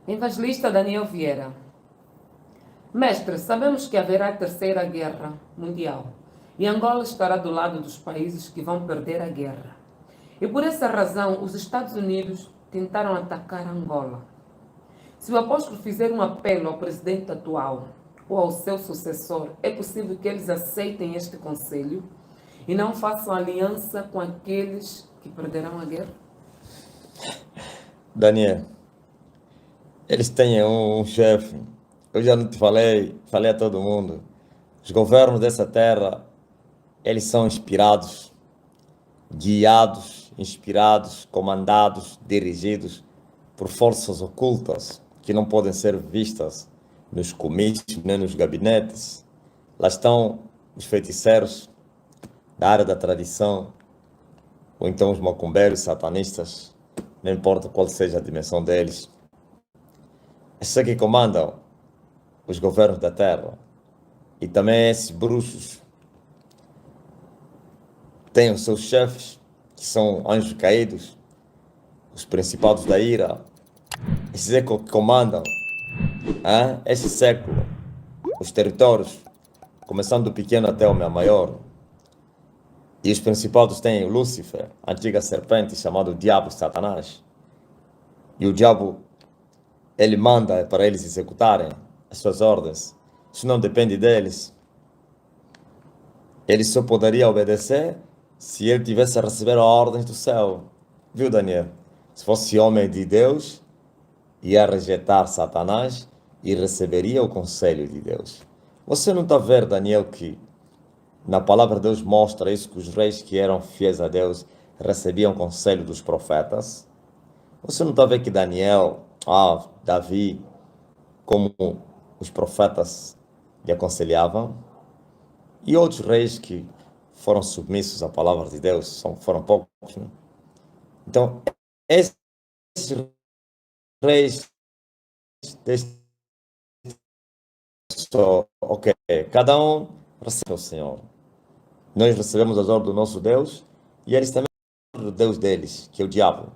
Evangelista Daniel Vieira. Mestre, sabemos que haverá terceira guerra mundial e Angola estará do lado dos países que vão perder a guerra. E por essa razão, os Estados Unidos tentaram atacar Angola. Se o apóstolo fizer um apelo ao presidente atual ou ao seu sucessor, é possível que eles aceitem este conselho e não façam aliança com aqueles que perderão a guerra? Daniel, eles têm um chefe. Eu já não te falei a todo mundo. Os governos dessa terra, eles são inspirados, guiados, inspirados, comandados, dirigidos por forças ocultas que não podem ser vistas nos comícios nem nos gabinetes. Lá estão os feiticeiros da área da tradição, ou então os macumbeiros satanistas, não importa qual seja a dimensão deles. Esses que comandam os governos da terra. E também esses bruxos têm os seus chefes, que são anjos caídos, os principados da ira. Esses é que comandam esse século, os territórios, começando do pequeno até o maior. E os principados têm o Lúcifer, a antiga serpente, chamado Diabo Satanás. E o diabo, ele manda para eles executarem as suas ordens. Isso não depende deles. Ele só poderia obedecer se ele tivesse a receber ordens do céu. Viu, Daniel? Se fosse homem de Deus, ia rejeitar Satanás e receberia o conselho de Deus. Você não está a ver, Daniel, que na palavra de Deus mostra isso, que os reis que eram fiéis a Deus recebiam conselho dos profetas? Você não está a ver que Davi, como os profetas lhe aconselhavam? E outros reis que foram submissos à palavra de Deus, foram poucos, né? Então, esses reis, ok, cada um recebe o Senhor. Nós recebemos as ordens do nosso Deus e eles também recebem o Deus deles, que é o diabo.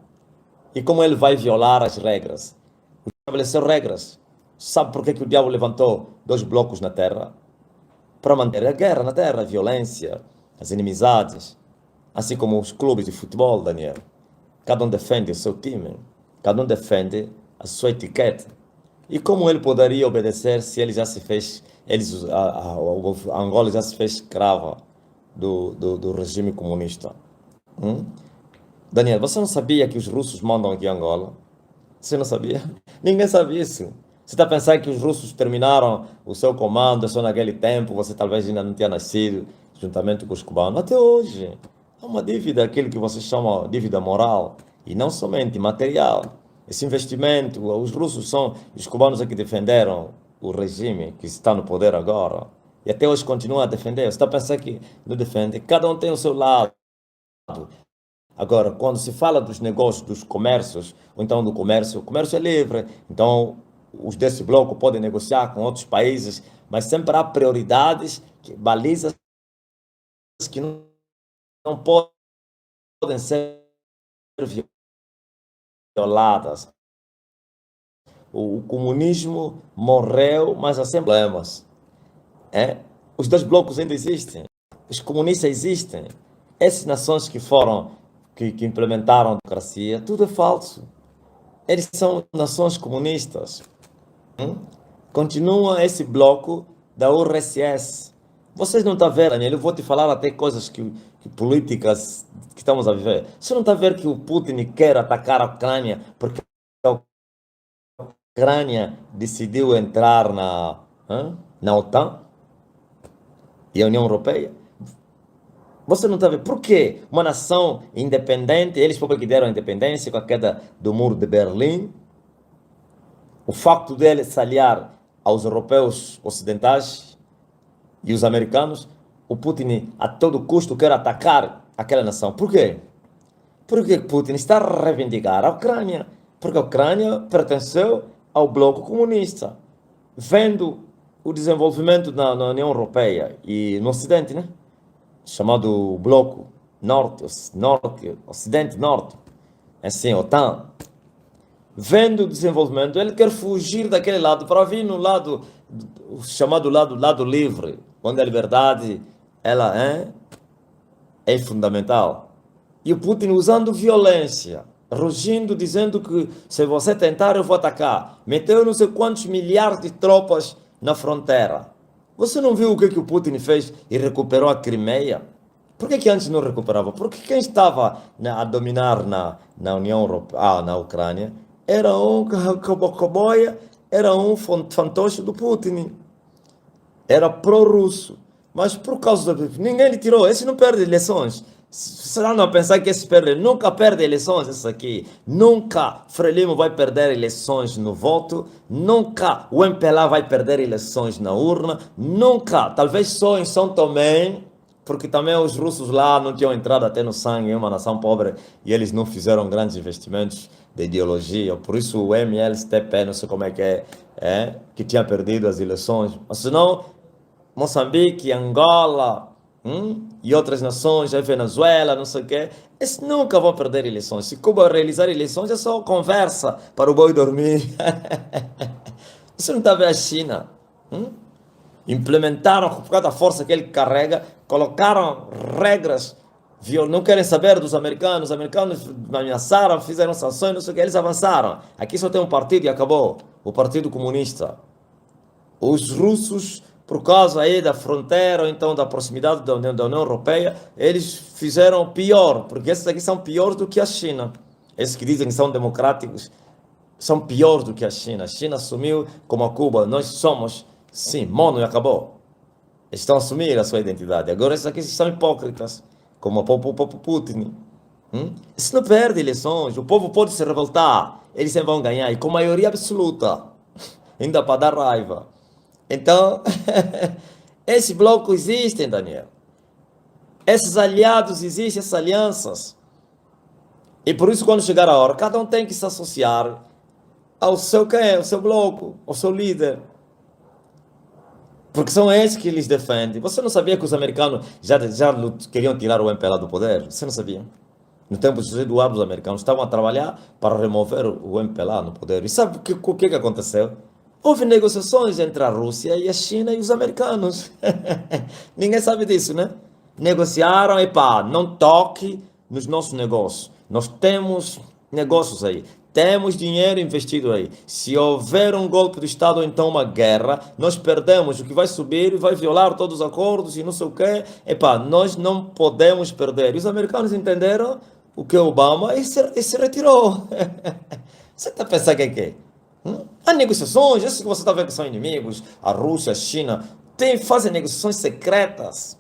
E como ele vai violar as regras? Estabeleceu regras. Sabe por que o diabo levantou 2 blocos na terra? Para manter a guerra na terra, a violência, as inimizades, assim como os clubes de futebol, Daniel. Cada um defende o seu time, cada um defende a sua etiqueta. E como ele poderia obedecer se ele já se fez, a Angola já se fez escrava do regime comunista? Daniel, você não sabia que os russos mandam aqui em Angola? Você não sabia? Ninguém sabe isso. Você está pensando que os russos terminaram o seu comando só naquele tempo, você talvez ainda não tinha nascido, juntamente com os cubanos. Até hoje, há uma dívida, aquilo que você chama de dívida moral, e não somente material. Esse investimento, os cubanos é que defenderam o regime que está no poder agora. E até hoje continua a defender. Você está pensando que não defende? Cada um tem o seu lado. Agora, quando se fala dos negócios, dos comércios, ou então do comércio, o comércio é livre. Então, os desse bloco podem negociar com outros países, mas sempre há prioridades, balizas que não podem ser violadas. O comunismo morreu, mas há sempre problemas. Os 2 blocos ainda existem. Os comunistas existem. Essas nações que implementaram a democracia, tudo é falso. Eles são nações comunistas. Continua esse bloco da URSS. Vocês não estão vendo, Daniel? Eu vou te falar até coisas que políticas que estamos a viver. Você não está vendo que o Putin quer atacar a Ucrânia porque a Ucrânia decidiu entrar na OTAN e a União Europeia? Você não está vendo? Por quê? Uma nação independente, eles próprios que deram a independência com a queda do muro de Berlim, o facto deles se aliar aos europeus ocidentais e os americanos, o Putin a todo custo quer atacar aquela nação. Por quê? Porque Putin está a reivindicar a Ucrânia, porque a Ucrânia pertenceu ao bloco comunista, vendo o desenvolvimento na União Europeia e no Ocidente, né? Chamado bloco norte, ocidente, norte, assim, OTAN, vendo o desenvolvimento, ele quer fugir daquele lado para vir no lado, o chamado lado livre, onde a liberdade ela é fundamental. E o Putin usando violência, rugindo, dizendo que se você tentar eu vou atacar. Meteu não sei quantos milhares de tropas na fronteira. Você não viu o que o Putin fez e recuperou a Crimeia? Por que antes não recuperava? Porque quem estava a dominar na União Europeia, na Ucrânia, era um coboia, era um fantoche do Putin. Era pró-russo. Mas por causa do... Ninguém lhe tirou. Esse não perde eleições. Será não pensar que esse perde? Nunca perde eleições, esse aqui. Nunca Frelimo vai perder eleições no voto. Nunca o MPLA vai perder eleições na urna. Nunca. Talvez só em São Tomé, porque também os russos lá não tinham entrado até no sangue, é uma nação pobre, e eles não fizeram grandes investimentos de ideologia. Por isso o MLSTP, não sei como é, que tinha perdido as eleições. Mas senão, Moçambique, Angola, e outras nações, a Venezuela, não sei o quê, esses nunca vão perder eleições. Se Cuba realizar eleições, é só conversa para o boi dormir. Você não está vendo a China? Implementaram, por causa da força que ele carrega, colocaram regras, não querem saber dos americanos, os americanos ameaçaram, fizeram sanções, não sei o que, eles avançaram. Aqui só tem um partido e acabou, o Partido Comunista. Os russos, por causa aí da fronteira, ou então da proximidade da União Europeia, eles fizeram pior, porque esses aqui são piores do que a China. Esses que dizem que são democráticos, são piores do que a China. A China assumiu como a Cuba, nós somos, sim, mono e acabou. Eles estão a assumir a sua identidade. Agora esses aqui são hipócritas, como o Putin. Isso não perde eleições, o povo pode se revoltar, eles sempre vão ganhar, e com maioria absoluta, ainda para dar raiva. Então, esse bloco existe, Daniel. Esses aliados existem, essas alianças. E por isso, quando chegar a hora, cada um tem que se associar ao seu ao seu bloco, ao seu líder. Porque são esses que eles defendem. Você não sabia que os americanos já queriam tirar o MPLA do poder? Você não sabia? No tempo de José Eduardo, os americanos estavam a trabalhar para remover o MPLA no poder. E sabe o que aconteceu? Houve negociações entre a Rússia e a China e os americanos. Ninguém sabe disso, né? Negociaram, não toque nos nossos negócios. Nós temos negócios aí. Temos dinheiro investido aí. Se houver um golpe de Estado ou então uma guerra, nós perdemos. O que vai subir vai violar todos os acordos e não sei o quê. Nós não podemos perder. E os americanos entenderam o que Obama e se retirou. Você está pensando que é que? Há negociações, esses que você está vendo que são inimigos, a Rússia, a China, fazem negociações secretas,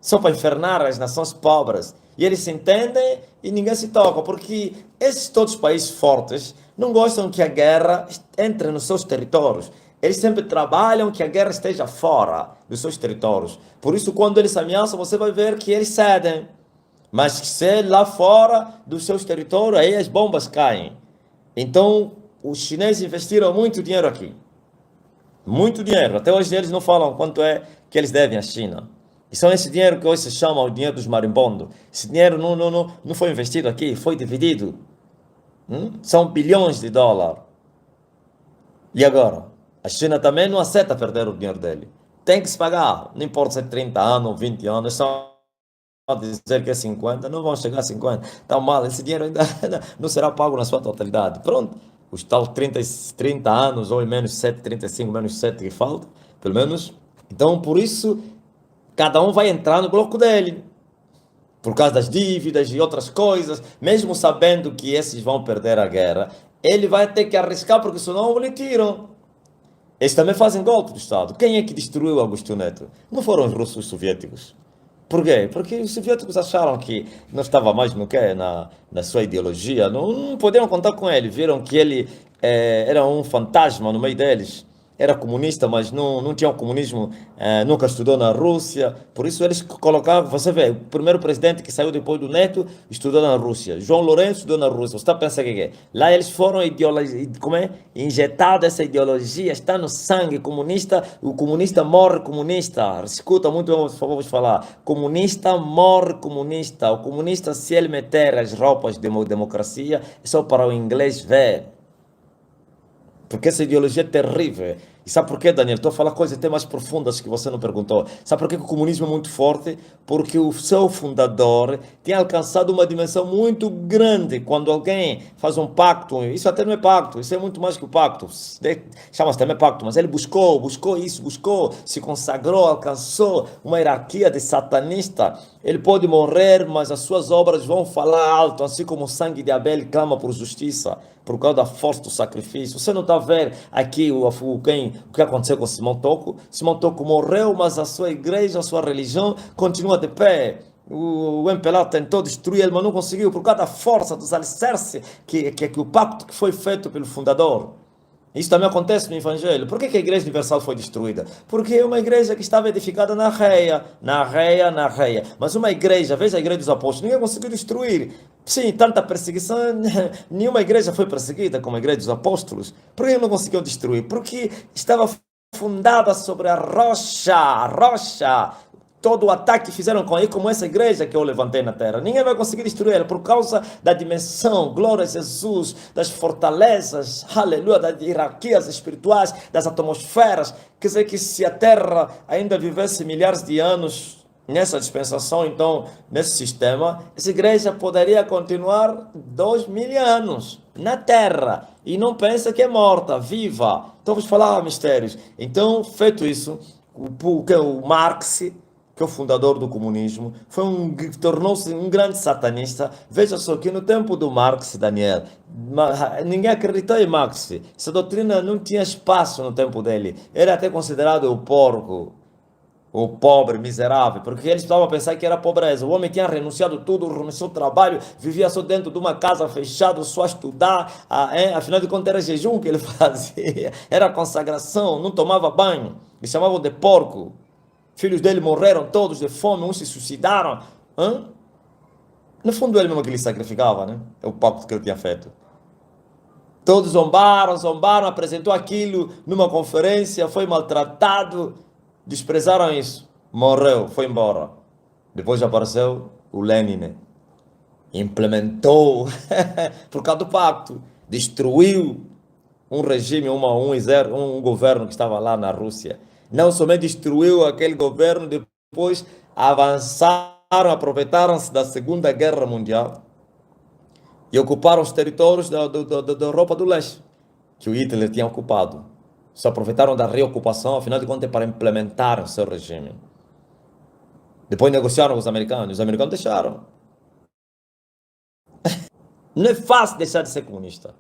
só para infernar as nações pobres. E eles se entendem e ninguém se toca, porque esses todos países fortes não gostam que a guerra entre nos seus territórios. Eles sempre trabalham que a guerra esteja fora dos seus territórios. Por isso, quando eles ameaçam, você vai ver que eles cedem. Mas se lá fora dos seus territórios, aí as bombas caem. Então, os chineses investiram muito dinheiro aqui. Muito dinheiro. Até hoje eles não falam quanto é que eles devem à China. E são esse dinheiro que hoje se chama o dinheiro dos marimbondos. Esse dinheiro não foi investido aqui, foi dividido. São bilhões de dólares. E agora? A China também não aceita perder o dinheiro dele. Tem que se pagar. Não importa se é 30 anos ou 20 anos. São a dizer que é 50, não vão chegar a 50. Está mal, esse dinheiro ainda não será pago na sua totalidade. Pronto. Os tal 30 anos, ou menos 7, 35, menos 7 que falta, pelo menos. Então, por isso, cada um vai entrar no bloco dele. Por causa das dívidas e outras coisas, mesmo sabendo que esses vão perder a guerra, ele vai ter que arriscar, porque senão lhe tiram. Eles também fazem golpe do Estado. Quem é que destruiu Augusto Neto? Não foram os russos soviéticos. Por quê? Porque os soviéticos acharam que não estava mais na sua ideologia, não podiam contar com ele, viram que ele era um fantasma no meio deles, era comunista, mas não tinha o comunismo, nunca estudou na Rússia, por isso eles colocavam, você vê, o primeiro presidente que saiu depois do Neto estudou na Rússia, João Lourenço estudou na Rússia, você está pensando que é? Lá eles foram injetados essa ideologia, está no sangue comunista, o comunista morre comunista, escuta muito, vamos falar, comunista morre comunista, o comunista se ele meter as roupas de democracia, é só para o inglês ver. Porque essa ideologia é terrível. E sabe por quê, Daniel? Estou a falar coisas até mais profundas que você não perguntou. Sabe por que o comunismo é muito forte? Porque o seu fundador tinha alcançado uma dimensão muito grande. Quando alguém faz um pacto, isso até não é pacto, isso é muito mais que o pacto. Chama-se também pacto, mas ele buscou isso, buscou, se consagrou, alcançou uma hierarquia de satanista. Ele pode morrer, mas as suas obras vão falar alto, assim como o sangue de Abel clama por justiça, por causa da força do sacrifício. Você não está vendo aqui o que aconteceu com Simão Toco? Simão Toco morreu, mas a sua igreja, a sua religião continua de pé. O MPLA tentou destruir ele, mas não conseguiu, por causa da força dos alicerces que o pacto que foi feito pelo fundador. Isso também acontece no Evangelho. Por que a Igreja Universal foi destruída? Porque é uma igreja que estava edificada na reia. Mas uma igreja, veja a Igreja dos Apóstolos, ninguém conseguiu destruir. Sim, tanta perseguição, nenhuma igreja foi perseguida como a Igreja dos Apóstolos. Por que não conseguiu destruir? Porque estava fundada sobre a rocha. Todo o ataque que fizeram com ele, como essa igreja que eu levantei na terra. Ninguém vai conseguir destruir ela por causa da dimensão, glória a Jesus, das fortalezas, aleluia, das hierarquias espirituais, das atmosferas. Quer dizer que se a terra ainda vivesse milhares de anos nessa dispensação, então, nesse sistema, essa igreja poderia continuar 2000 anos na terra. E não pensa que é morta, viva. Então, vamos falar mistérios. Então, feito isso, o Marx, que é o fundador do comunismo, tornou-se um grande satanista. Veja só que no tempo do Marx, Daniel, ninguém acreditou em Marx. Essa doutrina não tinha espaço no tempo dele. Era até considerado o porco, o pobre, miserável, porque eles estavam a pensar que era pobreza. O homem tinha renunciado tudo, renunciou ao trabalho, vivia só dentro de uma casa fechada, só a estudar. Afinal de contas, era jejum que ele fazia, era consagração, não tomava banho. Eles chamavam de porco. Filhos dele morreram todos de fome, uns se suicidaram. No fundo, ele mesmo que lhe sacrificava, né? É o pacto que ele tinha feito. Todos zombaram, apresentou aquilo numa conferência, foi maltratado, desprezaram isso. Morreu, foi embora. Depois apareceu o Lenin. Implementou, por causa do pacto, destruiu um regime, um governo que estava lá na Rússia. Não somente destruiu aquele governo, depois avançaram, aproveitaram-se da Segunda Guerra Mundial e ocuparam os territórios da Europa do Leste, que o Hitler tinha ocupado. Se aproveitaram da reocupação, afinal de contas, para implementar o seu regime. Depois negociaram com os americanos deixaram. Não é fácil deixar de ser comunista.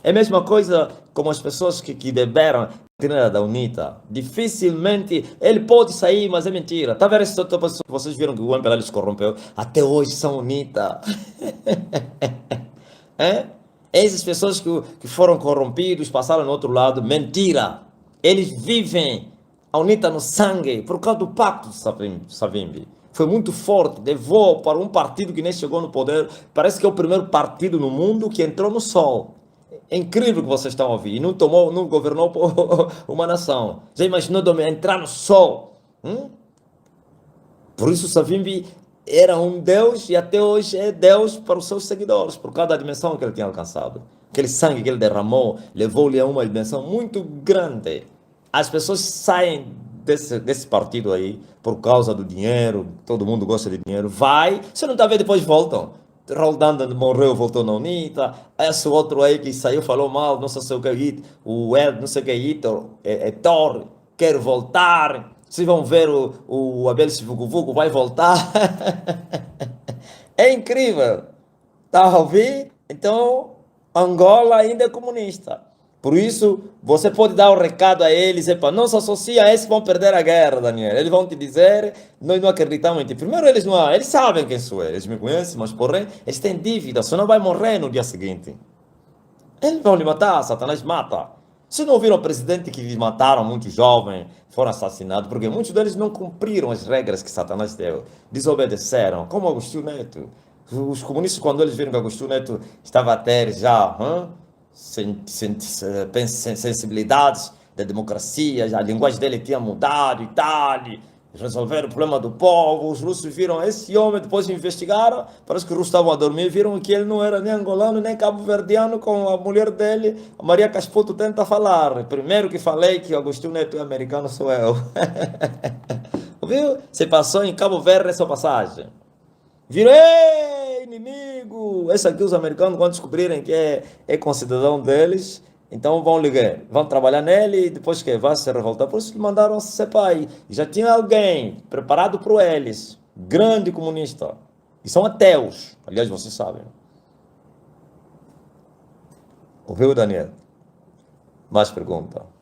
É a mesma coisa como as pessoas que beberam a doutrina da UNITA. Dificilmente ele pode sair, mas é mentira. Está vendo essa pessoa que vocês viram que o MPLA se corrompeu? Até hoje são UNITA. Essas pessoas que foram corrompidos, passaram no outro lado, mentira. Eles vivem a UNITA no sangue, por causa do pacto do Savimbi. Foi muito forte, levou para um partido que nem chegou no poder. Parece que é o primeiro partido no mundo que entrou no sol. É incrível que vocês estão a ouvir. E não governou uma nação. Já imaginou entrar no sol? Por isso Savimbi era um Deus e até hoje é Deus para os seus seguidores, por causa da dimensão que ele tinha alcançado. Aquele sangue que ele derramou levou-lhe a uma dimensão muito grande. As pessoas saem desse partido aí por causa do dinheiro, todo mundo gosta de dinheiro. Vai, você não está vendo, depois voltam. Roldán morreu, voltou na UNITA. Esse outro aí que saiu, falou mal, não sei o que, o Ed, não sei o que, Thor, quer voltar. Vocês vão ver o Abel Sivuguvugo vai voltar. É incrível. Está a ouvir? Então, Angola ainda é comunista. Por isso, você pode dar um recado a eles, não se associa a esses que vão perder a guerra, Daniel. Eles vão te dizer, nós não acreditamos em ti. Primeiro, eles sabem quem sou eu, eles me conhecem, mas porém, eles têm dívida, você não vai morrer no dia seguinte. Eles vão lhe matar, Satanás mata. Vocês não ouviram o presidente que mataram muitos jovens, foram assassinados, porque muitos deles não cumpriram as regras que Satanás deu, desobedeceram, como Agostinho Neto. Os comunistas, quando eles viram que Agostinho Neto estava a ter já sensibilidades da democracia, a linguagem dele tinha mudado e tal, resolver o problema do povo. Os russos viram esse homem, depois investigaram, parece que os russos estavam a dormir, viram que ele não era nem angolano, nem cabo-verdiano, com a mulher dele, a Maria Casputo, tenta falar. Primeiro que falei que Agostinho Neto é americano sou eu. Viu? Se passou em Cabo Verde essa passagem. Viram, ei, inimigo! Esse aqui os americanos, quando descobrirem que é concidadão deles, então vão ligar, vão trabalhar nele e depois que vai se revoltar. Por isso mandaram se separar. E já tinha alguém preparado para eles, grande comunista. E são ateus, aliás, vocês sabem. Ouviu, Daniel? Mais pergunta.